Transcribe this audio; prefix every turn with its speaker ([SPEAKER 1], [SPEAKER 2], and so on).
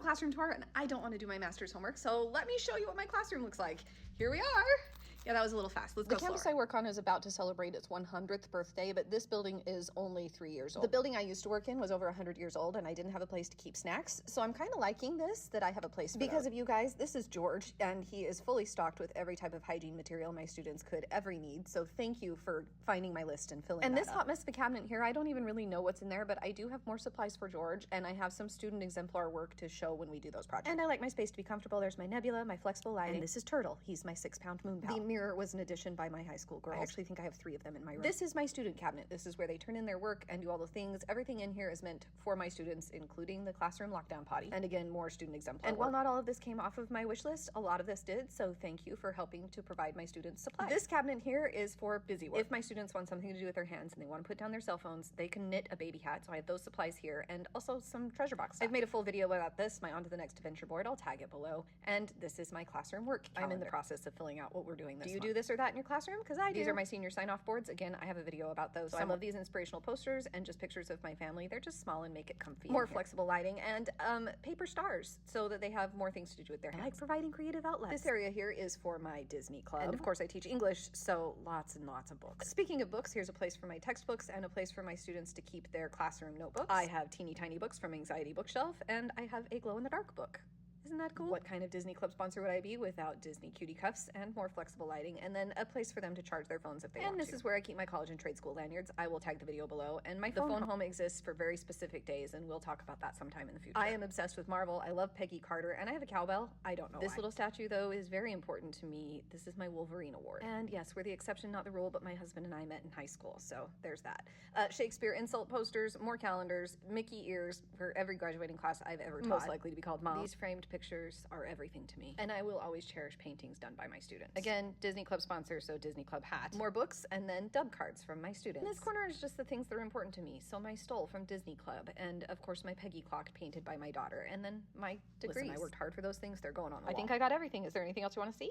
[SPEAKER 1] a classroom tour and I don't want to do my master's homework, so let me show you what my classroom looks like. Here we are. Yeah, that was a little fast. Let's go slower. The campus I work on is about to celebrate its 100th birthday, but this building is only 3 years old. The building I used to work in was over 100 years old, and I didn't have a place to keep snacks, so I'm kind of liking this, that I have a place for because of you guys. This is George, and he is fully stocked with every type of hygiene material my students could ever need, so thank you for finding my list and filling that up. And this hot mess of a cabinet here, I don't even really know what's in there, but I do have more supplies for George, and I have some student exemplar work to show when we do those projects. And I like my space to be comfortable. There's my nebula, my flexible lighting, and this is Turtle. He's my 6-pound moon pal. The mirror was an addition by my high school girls. I actually think I have 3 of them in my room. This is my student cabinet. This is where they turn in their work and do all the things. Everything in here is meant for my students, including the classroom lockdown potty. And again, more student exemplar work. And while not all of this came off of my wish list, a lot of this did, so thank you for helping to provide my students supplies. This cabinet here is for busy work. If my students want something to do with their hands and they want to put down their cell phones, they can knit a baby hat, so I have those supplies here, and also some treasure box stuff. I've made a full video about this, my On to the Next Adventure board. I'll tag it below. And this is my classroom work calendar. I'm in the process of filling out what we're doing this month. Do you do this or that in your classroom? Because I do. These are my senior sign-off boards. Again, I have a video about those. So I love these inspirational posters and just pictures of my family. They're just small and make it comfy. More flexible lighting and paper stars so that they have more things to do with their hands. I like providing creative outlets. This area here is for my Disney club. And of course I teach English, so lots and lots of books. Speaking of books, here's a place for my textbooks and a place for my students to keep their classroom notebooks. I have teeny tiny books from Anxiety Bookshelf, and I have a glow-in-the-dark book. Isn't that cool? What kind of Disney Club sponsor would I be without Disney cutie cuffs and more flexible lighting, and then a place for them to charge their phones if they want to. And this is where I keep my college and trade school lanyards. I will tag the video below. And the phone home exists for very specific days, and we'll talk about that sometime in the future. I am obsessed with Marvel. I love Peggy Carter, and I have a cowbell. I don't know why. This little statue, though, is very important to me. This is my Wolverine award. And yes, we're the exception, not the rule, but my husband and I met in high school, so there's that. Shakespeare insult posters, more calendars, Mickey ears for every graduating class I've ever taught. Most likely to be called Mom. These framed pictures are everything to me, and I will always cherish paintings done by my students. Again, Disney Club sponsor, so Disney Club hat. More books, and then dub cards from my students. And this corner is just the things that are important to me. So my stole from Disney Club, and of course my Peggy clock painted by my daughter, and then my degrees. Listen, I worked hard for those things. They're going on the wall. I think I got everything. Is there anything else you want to see?